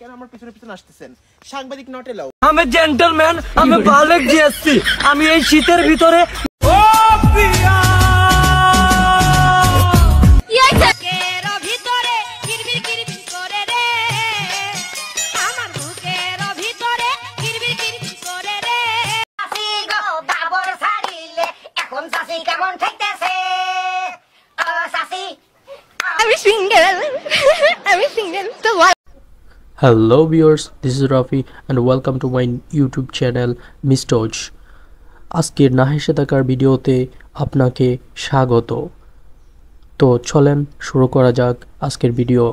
কেন আমার পিছনে পিছনে আসতেছেন? সাংবাদিক নট এলাও। আমি জেন্টলম্যান, আমি বালেক জিএসসি। আমি এই শীতের ভিতরে ও পিয়া Hello viewers, this is Rafi and welcome to my YouTube channel Mistoj. আজকের না হেসে থাকার ভিডিওতে আপনাকে স্বাগত। তো চলেন শুরু করা যাক আজকের ভিডিও।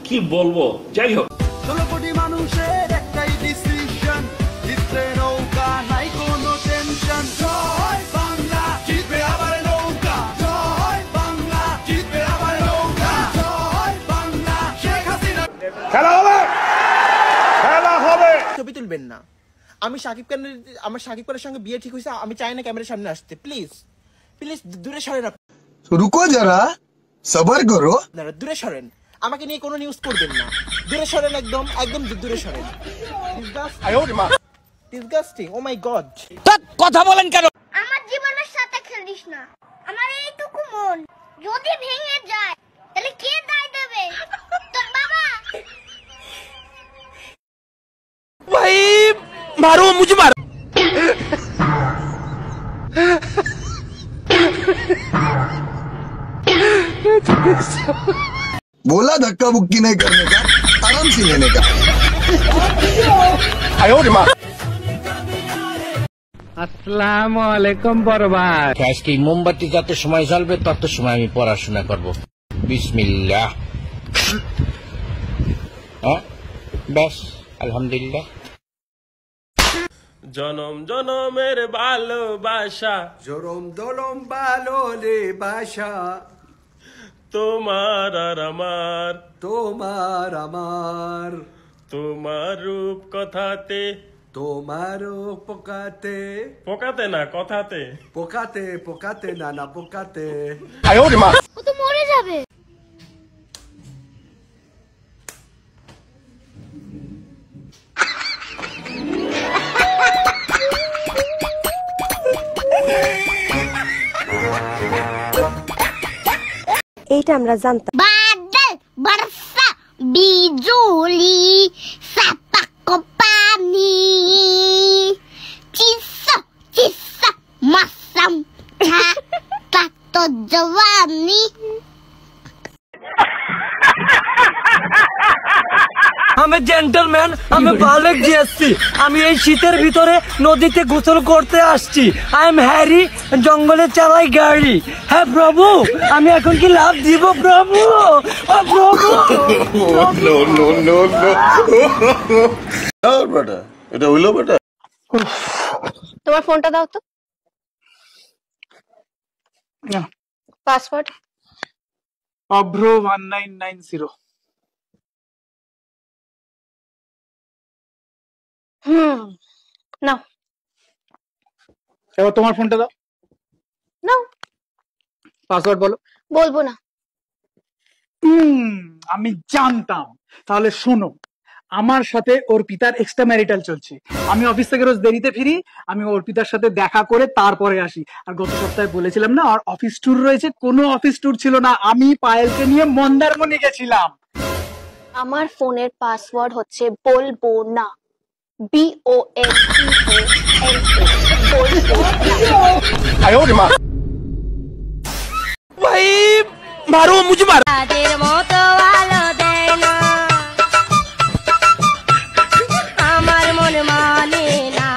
কি বলবো, যাই হোক 16 কোটি মানুষের একটাই ডিসিশন, জিতবে নৌকা, নাই কোনো টেনশন। জয় বাংলা, জিতবে আবার নৌকা। জয় বাংলা, জিতবে আবার নৌকা। জয় বাংলা, শেখ হাসিনা। খেলা হবে, খেলা হবে। ছবি তুলবেন না। আমার শাকিব খানের সঙ্গে বিয়ে ঠিক হয়েছে, আমি চাই না ক্যামেরার সামনে আসতে। প্লিজ প্লিজ দূরে সরেন। রুকো যারা, সবার করো। দূরে সরেন, আমাকে নিয়ে কোনো নিউজ করবেন না। দূরে সরেন, একদম একদম দূরে সরেন। ডিসগাস্টিং, ও মাই গড। কথা বলেন কেন? আমার জীবনের সাথে খেলিস না। আমার এইটুকু মন যদি ভেঙে যায় তাহলে কে দায় দেবে? তোর বাবা। ভাই মারো, মুঝে মারো। बोला धक्का बुक्की नहीं करने का, आराम से लेने का। আসসালামু আলাইকুম বড় ভাই। আজকে মোমবাতি যত সময় জ্বলবে তত সময় আমি পড়াশোনা করব। বিসমিল্লাহ। ব্যাস, আলহামদুলিল্লাহ। জনম জনমের ভালোবাসা, জরম দলম ভালো রে বাসা, তোমার আর আমার, তোমার আমার, তোমার রূপ কথাতে, তোমারও পোকাতে, পোকাতে না কথাতে, পোকাতে পোকাতে নানা পোকাতে। ও তো মরে যাবে। এইটা আমরা জানতাম। বাদল বর্ষা বিজুলি সাপাক পানি চিসা চিসা মাসাম কাতো জওয়ানি। আমি জেন্টলম্যান, আমি বালেক জিএসসি। আমি এই শীতের ভিতরে নদীতে গোসল করতে আসছি। আই এম হ্যারি, জঙ্গলে চালাই গাড়ি। হ্যাঁ প্রভু, আমি এখন কি লাভ দিব প্রভু? ও প্রভু। No no no no. বেটা, এটা হইলো বেটা। তোমার ফোনটা দাও তো। পাসওয়ার্ড অভ্র 1990। নাও। এবার তোমার ফোনটা দাও। নাও। পাসওয়ার্ড বলো। বলবো না। আমি জানতাম। তাহলে শোনো, আমার সাথে ওর পিতার এক্সট্রা ম্যারিটাল চলছে। আমি অফিস থেকে রোজ দেরিতে ফিরি, আমি ওর পিতার সাথে দেখা করে তারপরে আসি। আর গত সপ্তাহে বলেছিলাম না আর অফিস ট্যুর রয়েছে, কোনো অফিস ট্যুর ছিল না। আমি পায়েলকে নিয়ে মন্দারমণি গেছিলাম। আমার ফোনের পাসওয়ার্ড হচ্ছে বলবো না। BOLBONA। ভাই মারো, মুঝে মারো। তাদের মতো আলো দেয় না, আমার মন মানে না।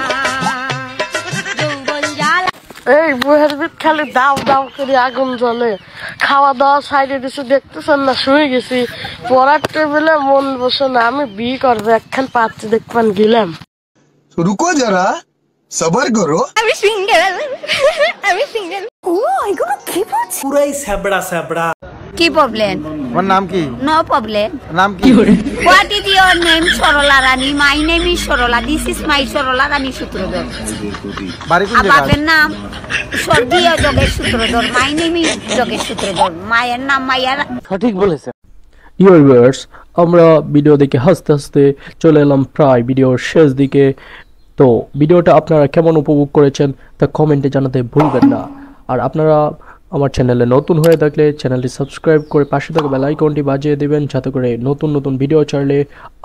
যৌবন জ্বালা। এই বুয়ের ভিত খালি দাও দাও করে আগুন জ্বলে। খাওয়া দাওয়া সাইডে দিছে, দেখতেছেন না, শুয়ে গেছি। পড়ার টেবিলে মন বসে না। আমি বিয়ে করবো, একখান পাচ্ছি দেখবেন গেলাম। রুকো যারা, সবার করো। আমি সিঙ্গেল। ও এগুলো কি বলছিস? পুরাই স্যাবড়া স্যাবড়া। কি প্রবলেম? তোমার নাম কি? No problem. নাম কি? What is your name? Sarala Rani. My name is Sarala. This is my Sarala Rani Sutradhar. বাড়ি কোন জায়গায়? বাপের নাম স্বর্গীয় Jogesh Sutradhar. My name is Jogesh Sutradhar. মায়ের নাম মাইয়া। সঠিক বলেছে। ডিয়ার ভিউয়ার্স, আমরা ভিডিও দেখে হাসতে হাসতে চলে এলাম প্রায় ভিডিওর শেষ দিকে। তো ভিডিওটা আপনারা কেমন উপভোগ করেছেন তা কমেন্টে জানাতে ভুলবেন না। আর আপনারা আমার চ্যানেলে নতুন হয়ে থাকলে চ্যানেলটি সাবস্ক্রাইব করে পাশে থাকা বেল আইকনটি বাজিয়ে দেবেন, যাতে করে নতুন নতুন ভিডিও ছাড়লে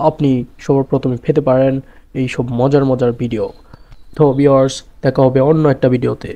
আপনি সবার প্রথমে পেতে পারেন এই সব মজার মজার ভিডিও। তো ভিউয়ার্স, দেখা হবে অন্য একটা ভিডিওতে।